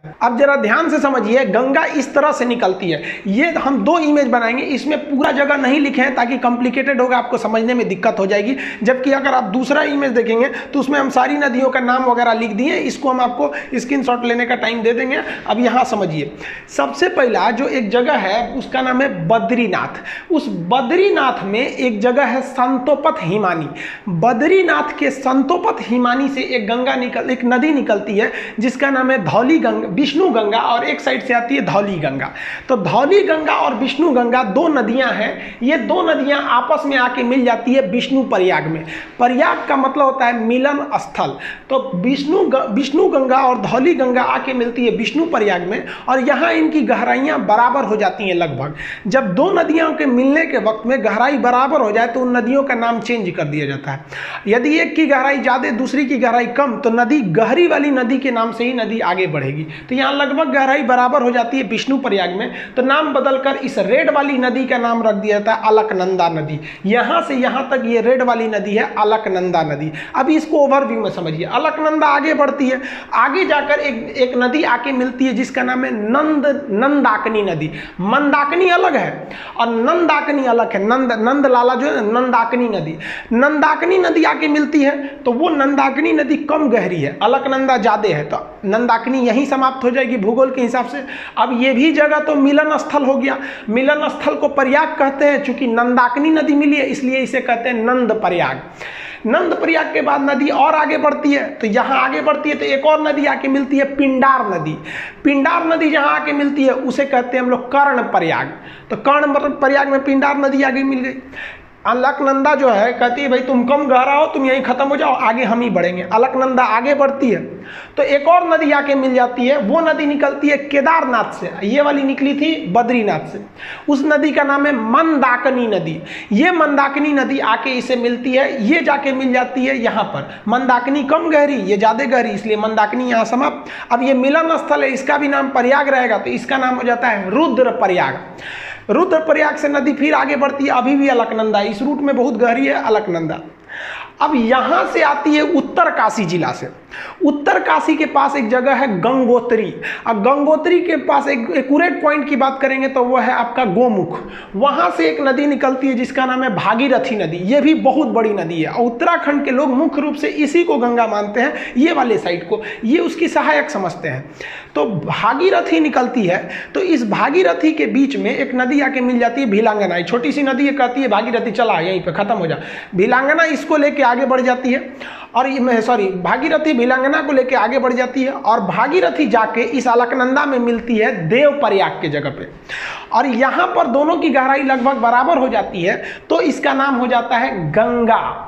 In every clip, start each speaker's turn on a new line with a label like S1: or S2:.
S1: अब जरा ध्यान से समझिए, गंगा इस तरह से निकलती है। ये हम दो इमेज बनाएंगे, इसमें पूरा जगह नहीं लिखे हैं ताकि कॉम्प्लिकेटेड होगा, आपको समझने में दिक्कत हो जाएगी। जबकि अगर आप दूसरा इमेज देखेंगे तो उसमें हम सारी नदियों का नाम वगैरह लिख दिए, इसको हम आपको स्क्रीनशॉट लेने का टाइम दे देंगे। अब यहाँ समझिए, सबसे पहला जो एक जगह है उसका नाम है बद्रीनाथ। उस बद्रीनाथ में एक जगह है संतोपत हिमानी। बद्रीनाथ के संतोपत हिमानी से एक नदी निकलती है जिसका नाम है धौली गंगा, विष्णु गंगा, और एक साइड से आती है धौली गंगा। तो धौली गंगा और विष्णु गंगा दो नदियां हैं। ये दो नदियां आपस में आके मिल जाती है विष्णु प्रयाग में। प्रयाग का मतलब होता है मिलन स्थल। तो विष्णु गंगा और धौली गंगा आके मिलती है विष्णु प्रयाग में, और यहाँ इनकी गहराइयाँ बराबर हो जाती हैं लगभग। जब दो नदियों के मिलने के वक्त में गहराई बराबर हो जाए तो उन नदियों का नाम चेंज कर दिया जाता है। यदि एक की गहराई ज़्यादा दूसरी की गहराई कम, तो नदी गहरी वाली नदी के नाम से ही नदी आगे बढ़ेगी। तो यहाँ लगभग गहराई बराबर हो जाती है विष्णु प्रयाग में, तो नाम बदलकर इस रेड वाली नदी का नाम रख दिया जाता है अलकनंदा नदी। यहाँ से यहाँ तक ये रेड वाली नदी है अलकनंदा नदी। अभी इसको ओवरव्यू में समझिए। अलकनंदा आगे बढ़ती है, आगे जाकर एक नदी आके मिलती है जिसका नाम है नंदाकिनी नदी। मंदाकिनी अलग है और नंदाकिनी अलग है। नंद लाला जो है नंदाकिनी नदी, नंदाकिनी नदी आके मिलती है, तो वो नंदाकिनी नदी कम गहरी है, अलकनंदा ज्यादा है, तो नंदाकिनी यहीं समाप्त हो जाएगी भूगोल के हिसाब से। अब ये भी जगह तो मिलन स्थल हो गया। मिलन स्थल को प्रयाग कहते हैं, चूंकि नंदाकिनी नदी मिली है इसलिए इसे कहते हैं नंद प्रयाग। नंद प्रयाग के बाद नदी और आगे बढ़ती है, तो यहाँ आगे बढ़ती है तो एक और नदी आके मिलती है पिंडार नदी। पिंडार नदी जहाँ आके मिलती है उसे कहते हैं हम लोग कर्ण प्रयाग। तो कर्ण प्रयाग में पिंडार नदी आगे मिल गई। अलकनंदा जो है कहती है भाई तुम कम गहरा हो, तुम यहीं खत्म हो जाओ, आगे हम ही बढ़ेंगे। अलकनंदा आगे बढ़ती है तो एक और नदी आके मिल जाती है, वो नदी निकलती है केदारनाथ से। ये वाली निकली थी बद्रीनाथ से। उस नदी का नाम है मंदाकिनी नदी। ये मंदाकिनी नदी आके इसे मिलती है, ये जाके मिल जाती है यहाँ पर। मंदाकिनी कम गहरी, ये ज़्यादा गहरी, इसलिए मंदाकिनी यहाँ समाप्त। अब ये मिलन स्थल है, इसका भी नाम प्रयाग रहेगा, तो इसका नाम हो जाता है रुद्र प्रयाग। रुद्रप्रयाग से नदी फिर आगे बढ़ती है, अभी भी अलकनंदा, इस रूट में बहुत गहरी है अलकनंदा। अब यहाँ से आती है उत्तर काशी जिला से। उत्तर काशी के पास एक जगह है गंगोत्री। अब गंगोत्री के पास एक एक्यूरेट पॉइंट की बात करेंगे तो वह है आपका गोमुख। वहाँ से एक नदी निकलती है जिसका नाम है भागीरथी नदी। ये भी बहुत बड़ी नदी है और उत्तराखंड के लोग मुख्य रूप से इसी को गंगा मानते हैं, ये वाले साइड को, ये उसकी सहायक समझते हैं। तो भागीरथी निकलती है, तो इस भागीरथी के बीच में एक नदी आके मिल जाती है भिलांगना। छोटी सी नदी है, कहती है भागीरथी चला यहीं पे खत्म हो जा। भिलांगना इसको लेके आगे बढ़ जाती है, और भागीरथी भिलांगना को लेके आगे बढ़ जाती है, और भागीरथी जाके इस अलकनंदा में मिलती है देव प्रयाग के जगह पे, और यहाँ पर दोनों की गहराई लगभग बराबर हो जाती है, तो इसका नाम हो जाता है गंगा।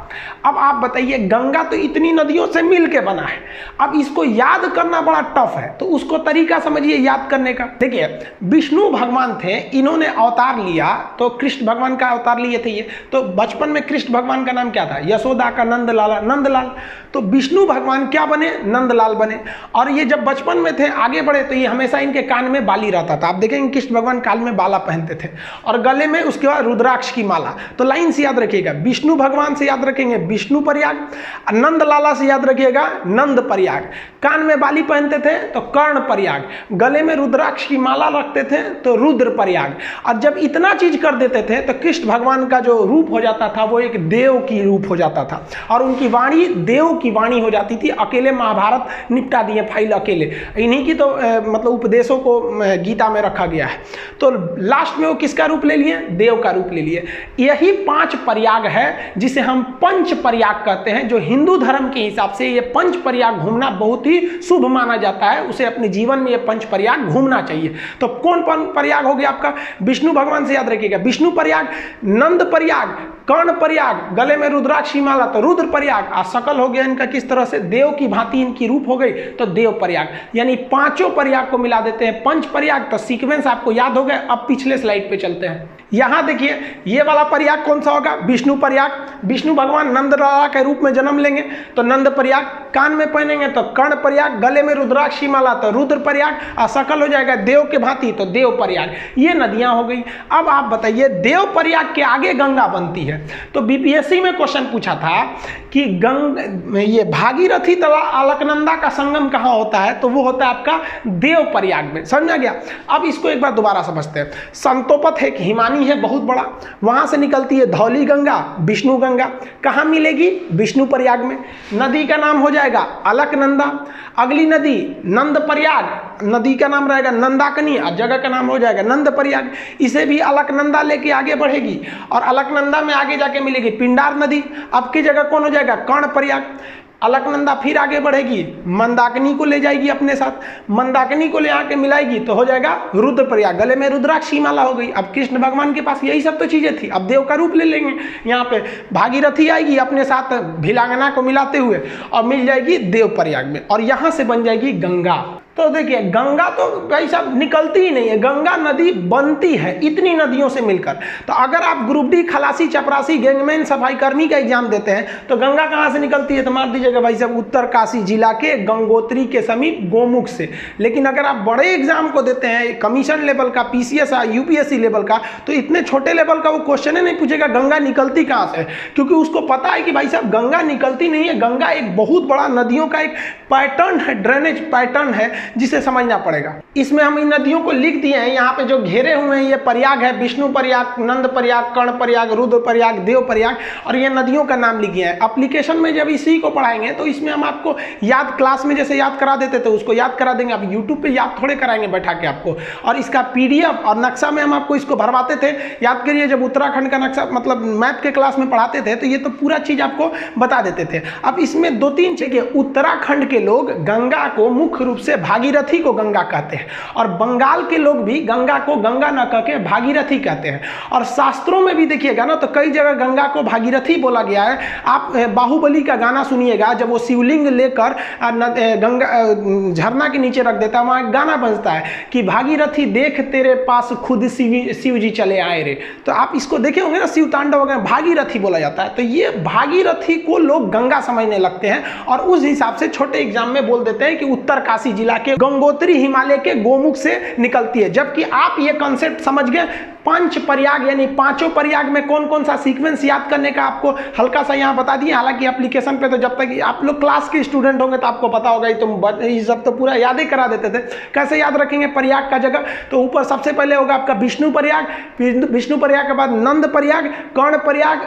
S1: अब आप बताइए, गंगा तो इतनी नदियों से मिल के बना है, अब इसको याद करना बड़ा टफ है, तो उसको तरीका समझिए याद करने का। देखिए, विष्णु भगवान थे, इन्होंने अवतार लिया, तो कृष्ण भगवान का अवतार लिए थे ये। तो बचपन में कृष्ण भगवान का नाम क्या था? यशोदा का नंदलाला, नंदलाल। तो विष्णु भगवान क्या बने? नंदलाल बने। और ये जब बचपन में थे, आगे बढ़े, तो ये हमेशा इनके कान में बाली रहता था। आप देखेंगे कृष्ण भगवान कान में बाला पहनते थे, और गले में उसके बाद रुद्राक्ष की माला। तो लाइन से याद रखिएगा, विष्णु भगवान से याद रखेंगे विष्णु प्रयाग, नंदलाला से याद रखिएगा नंद प्रयाग। कान में बाली पहनते थे तो कर्ण प्रयाग, गले में रुद्राक्ष की माला रखते थे तो रुद्र प्रयाग। और जब इतना चीज कर देते थे तो कृष्ण भगवान का जो रूप हो जाता था वो एक देव की रूप हो जाता था, और उनकी वाणी देव की वाणी हो जाती थी। अकेले महाभारत निपटा दिए फाइल अकेले, इन्हीं की तो मतलब उपदेशों को गीता में रखा गया है। तो लास्ट में वो किसका रूप ले लिए? देव का रूप ले लिए। यही 5 प्रयाग है जिसे हम पंच प्रयाग कहते हैं। जो हिंदू धर्म के हिसाब से ये पंच प्रयाग घूमना बहुत ही शुभ माना जाता है, उसे अपने जीवन में ये पंच प्रयाग घूमना चाहिए। तो कौन प्रयाग हो गया आपका? विष्णु भगवान से याद रखिएगा विष्णु प्रयाग, नंद प्रयाग, कर्ण प्रयाग, गले में रुद्राक्ष की माला तो रुद्र प्रयाग, और सकल हो गया इनका किस तरह से देव की भांति इनकी रूप हो गई तो देव प्रयाग। यानी 5 प्रयाग को मिला देते हैं पंच प्रयाग। तो सीक्वेंस आपको याद हो गया। अब पिछले स्लाइड पे चलते हैं। यहां देखिए, ये वाला प्रयाग कौन सा होगा? विष्णु प्रयाग। विष्णु भगवान नंदलाला के रूप में जन्म लेंगे तो नंद प्रयाग, कान में पहनेंगे तो कर्ण प्रयाग, गले में रुद्राक्ष की माला तो रुद्र प्रयाग, और सकल हो जाएगा देव के भांति तो देव प्रयाग। ये नदियां हो गई। अब आप बताइए, देव प्रयाग के आगे गंगा बनती है। तो बीपीएससी में क्वेश्चन पूछा था कि ये भागीरथी तथा अलकनंदा का संगम कहाँ होता है, तो वो होता है आपका देवप्रयाग में। समझ में आ गया। अब इसको एक बार दोबारा समझते हैं। संतोपथ एक हिमानी है बहुत बड़ा, वहां से निकलती है धौली गंगा, विष्णु गंगा, कहाँ मिलेगी, विष्णु प्रयाग में। नदी का नाम हो जाएगा अलकनंदा। अगली नदी नंद प्रयाग, नदी का नाम रहेगा नंदाकनी और जगह का नाम हो जाएगा नंद प्रयाग। इसे भी अलकनंदा लेके आगे बढ़ेगी और अलकनंदा में आगे जाके मिलेगी पिंडार नदी। अब की जगह कौन हो जाएगा, कर्ण प्रयाग। अलकनंदा फिर आगे बढ़ेगी, मंदाकिनी को ले जाएगी अपने साथ, मंदाकिनी को ले आके मिलाएगी तो हो जाएगा रुद्रप्रयाग। गले में रुद्राक्षी माला हो गई। अब कृष्ण भगवान के पास यही सब तो चीजें थी, अब देव का रूप ले लेंगे। यहाँ पे भागीरथी आएगी अपने साथ भिलांगना को मिलाते हुए और मिल जाएगी देवप्रयाग में, और यहाँ से बन जाएगी गंगा। तो देखिए गंगा तो भाई साहब निकलती ही नहीं है, गंगा नदी बनती है इतनी नदियों से मिलकर। तो अगर आप ग्रुप डी खलासी चपरासी गैंगमैन सफाई कर्मी का एग्जाम देते हैं तो गंगा कहाँ से निकलती है, तो मार दीजिएगा भाई साहब उत्तरकाशी जिला के गंगोत्री के समीप गोमुख से। लेकिन अगर आप बड़े एग्जाम को देते हैं कमीशन लेवल का, पीसीएस यूपीएससी लेवल का, तो इतने छोटे लेवल का वो क्वेश्चन ही नहीं पूछेगा गंगा निकलती कहाँ से, क्योंकि उसको पता है कि भाई साहब गंगा निकलती नहीं है। गंगा एक बहुत बड़ा नदियों का एक पैटर्न है, ड्रेनेज पैटर्न है जिसे समझना पड़ेगा। इसमें हम इन नदियों को लिख दिए हैं, यहाँ पे जो घेरे हुए हैं ये प्रयाग है, विष्णु प्रयाग, नंद प्रयाग, कर्ण प्रयाग, रुद्र प्रयाग, देव प्रयाग, और ये नदियों का नाम लिख दिया है। एप्लीकेशन में जब इसी को पढ़ाएंगे तो इसमें हम आपको याद, क्लास में जैसे याद करा देते थे उसको याद करा देंगे। अब यूट्यूब पे याद थोड़े कराएंगे बैठा के आपको, और इसका पीडीएफ और नक्शा में हम आपको इसको भरवाते थे। याद करिए जब उत्तराखंड का नक्शा मतलब मैथ के क्लास में पढ़ाते थे तो ये तो पूरा चीज आपको बता देते थे। अब इसमें दो तीन जगह उत्तराखंड के लोग गंगा को मुख्य रूप से भागीरथी को गंगा कहते हैं, और बंगाल के लोग भी गंगा को गंगा न कह के भागीरथी कहते हैं। और शास्त्रों में भी देखिएगा ना तो कई जगह गंगा को भागीरथी बोला गया है। आप बाहुबली का गाना सुनिएगा, जब वो शिवलिंग लेकर गंगा झरना के नीचे रख देता है, वहां गाना बजता है कि भागीरथी देख तेरे पास खुद शिव जी चले आए रे। तो आप इसको देखे होंगे ना, शिव तांडव वगैरह भागीरथी बोला जाता है। तो ये भागीरथी को लोग गंगा समझने लगते हैं और उस हिसाब से छोटे एग्जाम में बोल देते हैं कि उत्तरकाशी जिला के गंगोत्री हिमालय के गोमुख से निकलती है। जबकि आप ये कॉन्सेप्ट समझ गए, पंच प्रयाग यानी पांचों प्रयाग में कौन कौन सा सीक्वेंस याद करने का आपको हल्का सा यहाँ बता दिए। हालांकि एप्लीकेशन पे तो जब तक आप लोग क्लास के स्टूडेंट होंगे तो आपको पता होगा, ये सब तो पूरा याद ही करा देते थे। कैसे याद रखेंगे प्रयाग का जगह, तो ऊपर सबसे पहले होगा आपका विष्णु प्रयाग, विष्णु प्रयाग के बाद नंद प्रयाग, कर्ण प्रयाग,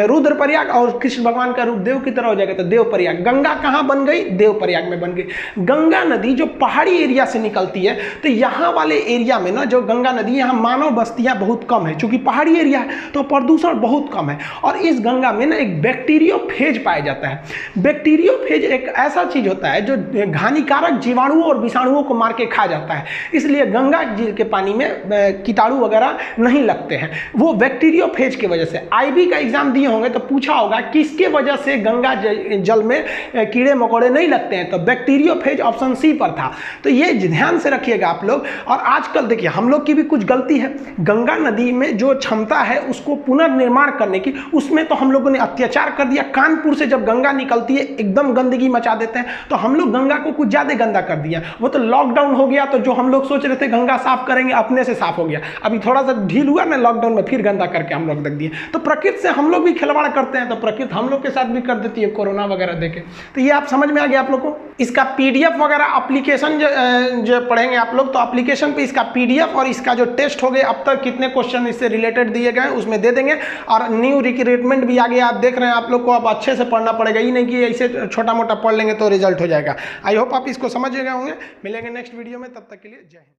S1: रुद्र प्रयाग, और कृष्ण भगवान का रूप देव की तरह हो जाएगा तो देव प्रयाग। गंगा कहाँ बन गई, देव प्रयाग में बन गई। गंगा नदी जो पहाड़ी एरिया से निकलती है, तो यहाँ वाले एरिया में ना जो गंगा नदी, यहाँ मानव बस्तियां बहुत कम है, क्योंकि पहाड़ी एरिया है तो प्रदूषण बहुत कम है। और इस गंगा में ना एक बैक्टीरियोफेज पाया जाता है। बैक्टीरियोफेज एक ऐसा चीज होता है जो हानिकारक जीवाणुओं और विषाणुओं को मार के खा जाता है, इसलिए गंगा जी के पानी में कीटाणु वगैरह नहीं लगते हैं, वो बैक्टीरियोफेज की वजह से। आईबी का एग्जाम दिए होंगे तो पूछा होगा किसके वजह से गंगा जल में कीड़े मकोड़े नहीं लगते हैं, तो बैक्टीरियोफेज ऑप्शन सी पर था। तो ये ध्यान से रखिएगा आप लोग। और आजकल देखिए हम लोग की भी कुछ गलती है, गंगा नदी में जो क्षमता है उसको पुनर्निर्माण करने की, उसमें तो हम लोगों ने अत्याचार कर दिया। कानपुर से जब गंगा निकलती है एकदम गंदगी मचा देते हैं, तो हम लोग गंगा को कुछ ज्यादा गंदा कर दिया। वो तो लॉकडाउन हो गया तो जो हम लोग सोच रहे थे गंगा साफ करेंगे अपने से साफ हो गया। अभी थोड़ा सा ढील हुआ ना लॉकडाउन में, फिर गंदा करके हम लोग रख दिए। तो प्रकृति से हम लोग भी खिलवाड़ करते हैं तो प्रकृति हम लोग के साथ भी कर देती है, कोरोना वगैरह देके। तो ये आप समझ में आ गया आप लोग को। इसका पीडीएफ वगैरह एप्लीकेशन जो पढ़ेंगे आप लोग, तो एप्लीकेशन पे इसका पीडीएफ और इसका जो टेस्ट हो गए अब तक कितने क्वेश्चन इससे रिलेटेड दिए गए उसमें दे देंगे। और न्यू रिक्रूटमेंट भी आ गया, आप देख रहे हैं। आप लोग को अब अच्छे से पढ़ना पड़ेगा, ये नहीं कि ऐसे छोटा मोटा पढ़ लेंगे तो रिजल्ट हो जाएगा। आई होप आप इसको समझ गए होंगे। मिलेंगे नेक्स्ट वीडियो में, तब तक के लिए जय हिंद।